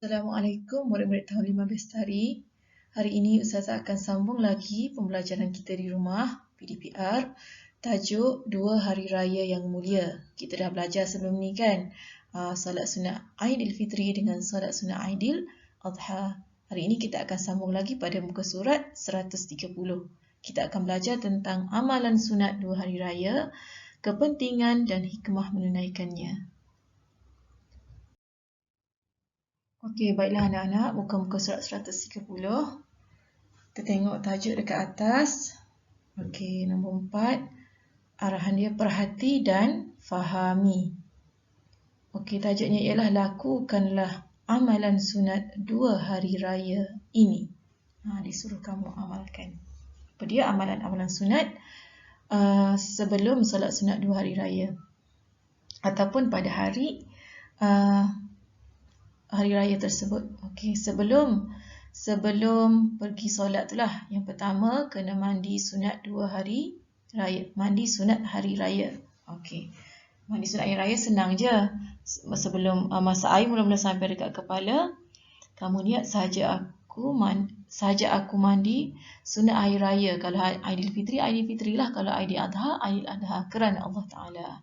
Assalamualaikum murid-murid tahun 5 Bestari. Hari ini Ustazah akan sambung lagi pembelajaran kita di rumah, PDPR, tajuk 2 Hari Raya yang Mulia. Kita dah belajar sebelum ni kan, solat sunat Aidilfitri dengan solat sunat Aidil Adha. Hari ini kita akan sambung lagi pada muka surat 130. Kita akan belajar tentang amalan sunat 2 Hari Raya, kepentingan dan hikmah menunaikannya. Okey, baiklah anak-anak, muka-muka surat 130. Kita tengok tajuk dekat atas. Okey, nombor 4. Arahan dia perhati dan fahami. Okey, tajuknya ialah lakukanlah amalan sunat 2 hari raya ini. Disuruh kamu amalkan. Apa dia amalan-amalan sunat sebelum solat sunat 2 hari raya? Ataupun pada hari raya tersebut. Okey, sebelum pergi solat itulah. Yang pertama kena mandi sunat 2 hari raya. Mandi sunat hari raya. Okey. Mandi sunat hari raya senang je. Sebelum masa air mula-mula sampai dekat kepala, kamu niat sahaja aku mandi sunat hari raya. Kalau Aidilfitri lah. Kalau Aidil Adha kerana Allah Taala.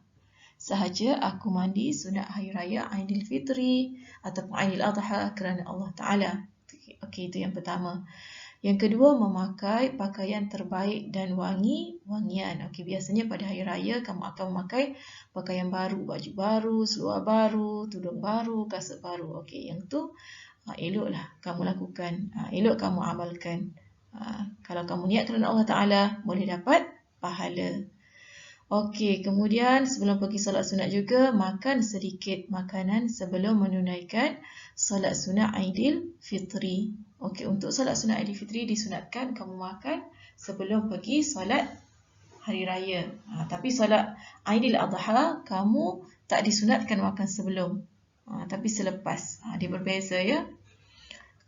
Sahaja aku mandi sunat hari raya Aidilfitri ataupun Aidil Adha kerana Allah Ta'ala. Okey, itu yang pertama. Yang kedua, memakai pakaian terbaik dan wangian. Okey, biasanya pada hari raya kamu akan memakai pakaian baru, baju baru, seluar baru, tudung baru, kasut baru. Okey, yang tu eloklah kamu lakukan, elok kamu amalkan. Kalau kamu niat kerana Allah Ta'ala, boleh dapat pahala. Okey, kemudian sebelum pergi solat sunat juga, makan sedikit makanan sebelum menunaikan solat sunat Aidilfitri. Okey, untuk solat sunat Aidilfitri disunatkan kamu makan sebelum pergi solat hari raya. Tapi solat Aidil Adha kamu tak disunatkan makan sebelum, tapi selepas. Dia berbeza ya.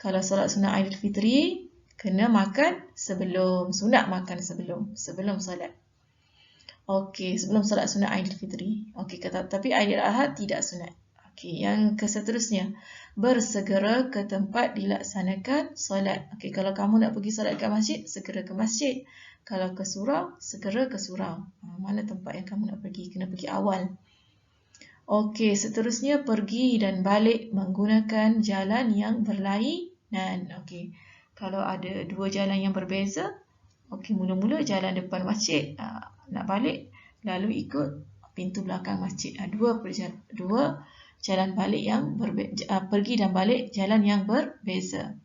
Kalau solat sunat Aidilfitri kena makan sebelum, sunat makan sebelum solat. Okey, sebelum solat sunat Aidilfitri. Okey, tapi Aidil Adha tidak sunat. Okey, yang seterusnya, bersegera ke tempat dilaksanakan solat. Okey, kalau kamu nak pergi solat ke masjid, segera ke masjid. Kalau ke surau, segera ke surau. Mana tempat yang kamu nak pergi? Kena pergi awal. Okey, seterusnya pergi dan balik menggunakan jalan yang berlainan. Okey, kalau ada dua jalan yang berbeza, okey, mula-mula jalan depan masjid, nak balik lalu ikut pintu belakang masjid. Dua jalan balik yang pergi dan balik jalan yang berbeza.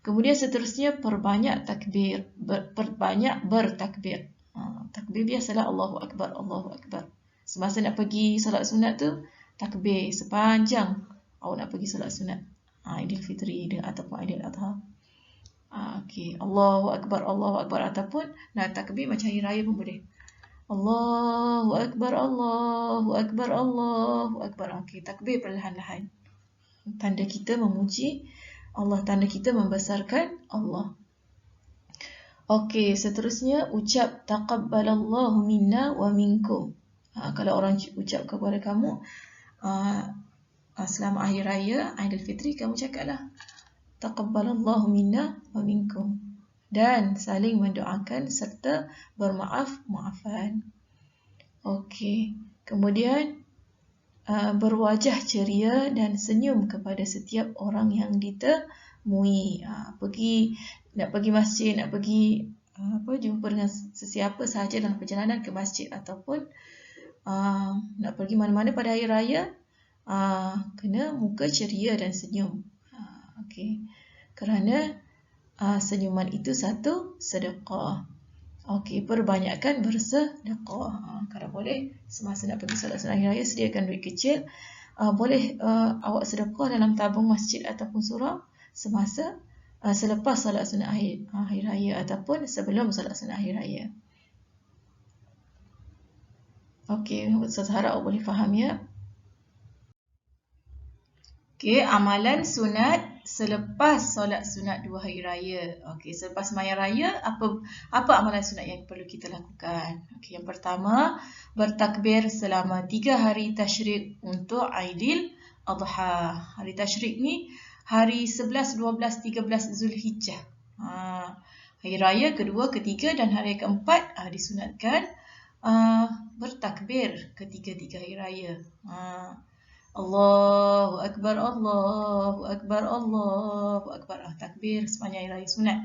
Kemudian seterusnya perbanyak bertakbir. Takbir biasalah Allahu Akbar, Allahu Akbar. Semasa nak pergi solat sunat tu, takbir sepanjang awak nak pergi solat sunat Aidilfitri ataupun Aidil Adha. Okey, Allahu Akbar, Allahu Akbar, ataupun nak takbir macam hari raya pun boleh. Allahu Akbar, Allahu Akbar, Allahu Akbar. Okey, takbir perlahan-lahan. Tanda kita memuji Allah, tanda kita membesarkan Allah. Okey, seterusnya ucap taqabbalallahu minna wa minkum. Kalau orang ucap kepada kamu selamat hari raya Aidilfitri, kamu cakaplah taqabbalallahu minna wa minkum, dan saling mendoakan serta bermaaf-maafan. Okey, kemudian berwajah ceria dan senyum kepada setiap orang yang ditemui. Nak pergi masjid, nak pergi jumpa dengan sesiapa sahaja dalam perjalanan ke masjid ataupun nak pergi mana-mana pada hari raya, kena muka ceria dan senyum. Okey, kerana senyuman itu satu sedekah. Okey, perbanyakkan bersedekah. Kalau boleh, semasa nak pergi solat sunat hari raya, sediakan duit kecil. Boleh awak sedekah dalam tabung masjid ataupun surau semasa selepas solat sunat hari raya ataupun sebelum solat sunat hari raya. Okey, saya harap awak boleh faham ya. Okey, amalan sunat selepas solat sunat 2 hari raya. Okey, selepas sembahyang raya, apa amalan sunat yang perlu kita lakukan? Okey, yang pertama, bertakbir selama 3 hari tasyrik untuk Aidil Adha. Hari tasyrik ni hari 11, 12, 13 Zulhijjah. Hari raya kedua, ketiga dan hari keempat disunatkan bertakbir ketiga-tiga hari raya. Allahu Akbar, Allahu Akbar, Allahu Akbar. Takbir sepanjang hari raya sunat.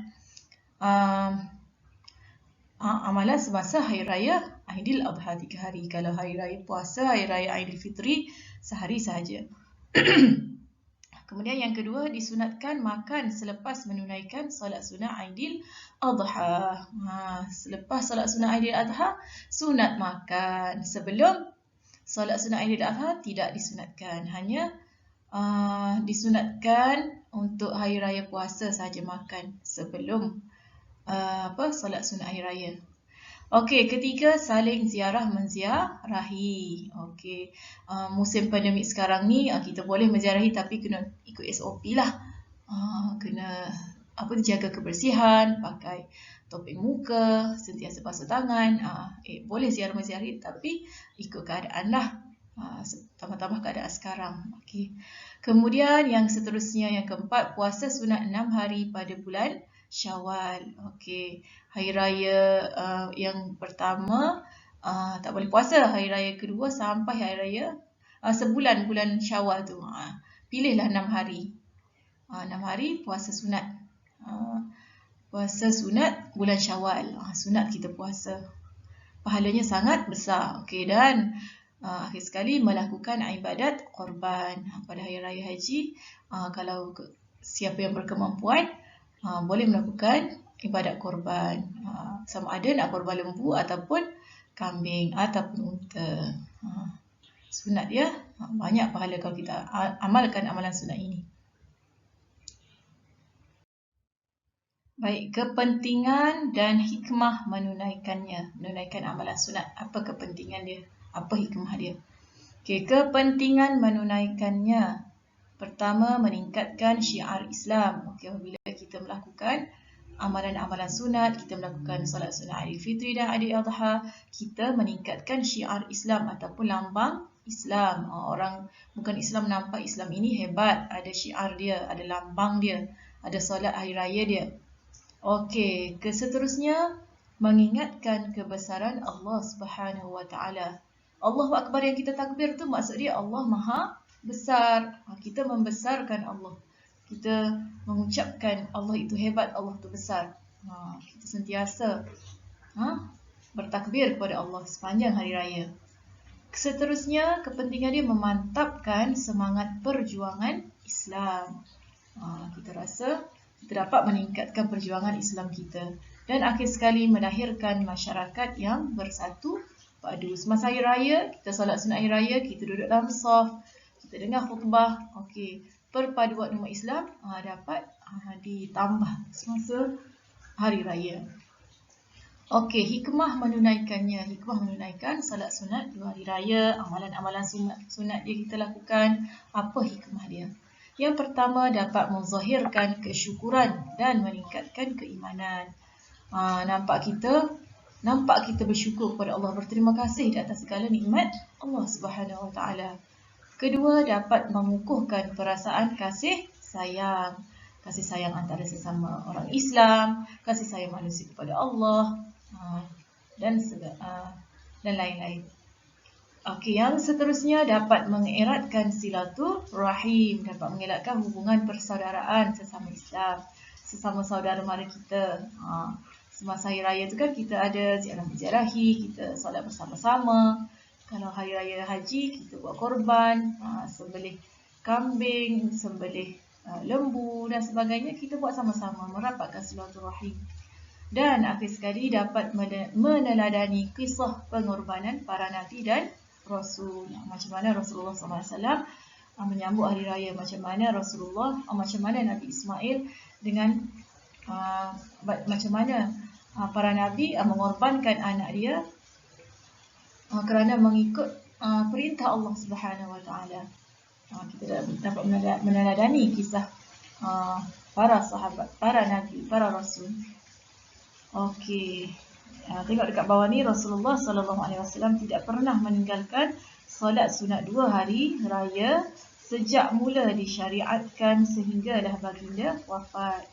Amalan semasa hari raya Aidil Adha 3 hari. Kalau hari raya puasa, hari raya Aidilfitri sehari sahaja. Kemudian yang kedua, disunatkan makan selepas menunaikan solat sunat Aidil Adha. Selepas solat sunat Aidil Adha, sunat makan. Sebelum solat sunat Aidil Adha tidak disunatkan. Hanya disunatkan untuk hari raya puasa sahaja makan sebelum solat sunat hari raya. Okey, ketiga, saling ziarah menziarahi. Okey, musim pandemik sekarang ni kita boleh menziarahi tapi kena ikut SOP lah. Kena jaga kebersihan, pakai topeng muka, sentiasa basuh tangan. Boleh ziarah menziarahi tapi ikut keadaan lah. Tambah-tambah keadaan sekarang. Okey. Kemudian yang seterusnya, yang keempat, puasa sunat 6 hari pada bulan Syawal. Okey, hari raya yang pertama tak boleh puasa. Hari raya kedua sampai hari raya sebulan bulan Syawal tu. Pilihlah 6 hari. 6 hari puasa sunat. Puasa sunat bulan Syawal. Sunat kita puasa. Pahalanya sangat besar. Okey, dan akhir sekali melakukan ibadat korban pada hari raya haji. Kalau siapa yang berkemampuan boleh melakukan ibadat korban, sama ada nak korban lembu ataupun kambing ataupun unta. Sunat dia, banyak pahala kalau kita amalkan amalan sunat ini. Baik, kepentingan dan hikmah menunaikannya, menunaikan amalan sunat. Apa kepentingan dia? Apa hikmah dia? Okey, kepentingan menunaikannya. Pertama, meningkatkan syiar Islam. Okey, apabila kita melakukan amalan-amalan sunat, kita melakukan solat sunat Aidilfitri dan Aidil Adha, kita meningkatkan syiar Islam ataupun lambang Islam. Orang bukan Islam nampak Islam ini hebat, ada syiar dia, ada lambang dia, ada solat hari raya dia. Okey, seterusnya mengingatkan kebesaran Allah Subhanahu Wa Taala. Allahu Akbar yang kita takbir tu maksud dia Allah Maha besar. Kita membesarkan Allah. Kita mengucapkan Allah itu hebat, Allah itu besar. Kita sentiasa bertakbir kepada Allah sepanjang hari raya. Seterusnya, kepentingan dia memantapkan semangat perjuangan Islam. Kita rasa kita dapat meningkatkan perjuangan Islam kita. Dan akhir sekali, melahirkan masyarakat yang bersatu padu. Semasa hari raya, kita solat sunat hari raya, kita duduk dalam saf, kita dengar khutbah. Okey, perpaduan umat Islam dapat ditambah semasa hari raya. Okey, hikmah menunaikannya. Hikmah menunaikan salat sunat 2 hari raya, amalan-amalan sunat dia kita lakukan. Apa hikmah dia? Yang pertama, dapat menzahirkan kesyukuran dan meningkatkan keimanan. Nampak kita bersyukur kepada Allah, berterima kasih di atas segala nikmat Allah Subhanahu Wa Taala. Kedua, dapat mengukuhkan perasaan kasih sayang antara sesama orang Islam, kasih sayang manusia kepada Allah, dan lain-lain. Okey, yang seterusnya dapat mengeratkan silaturahim, dapat mengeratkan hubungan persaudaraan sesama Islam, sesama saudara mara kita. Semasa hari raya tu kan kita ada ziarah menziarahi, kita solat bersama-sama. Kalau hari raya haji, kita buat korban, sembelih kambing, sembelih lembu dan sebagainya, kita buat sama-sama, merapatkan silaturahim. Dan akhir sekali dapat meneladani kisah pengorbanan para nabi dan rasul. Macam mana Rasulullah SAW menyambut hari raya, macam mana Nabi Ismail dengan macam mana para nabi mengorbankan anak dia kerana mengikut perintah Allah Subhanahu Wa Taala. Kita dapat meneladani kisah para sahabat, para nabi, para rasul. Okey, tengok dekat bawah ni, Rasulullah SAW tidak pernah meninggalkan solat sunat 2 hari raya sejak mula disyariatkan sehinggalah baginda wafat.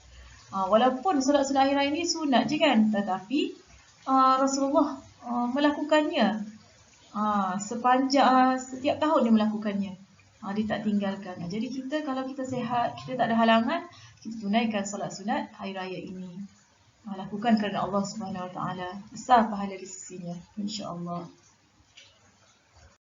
Walaupun solat sunat hari raya ni sunat je kan, tetapi Rasulullah melakukannya sepanjang setiap tahun dia melakukannya. Dia tak tinggalkan. Jadi kita kalau kita sihat, kita tak ada halangan, kita tunaikan solat sunat hari raya ini. Lakukan kerana Allah Subhanahu Wa Taala. Besar pahala di sisinya, insya-Allah.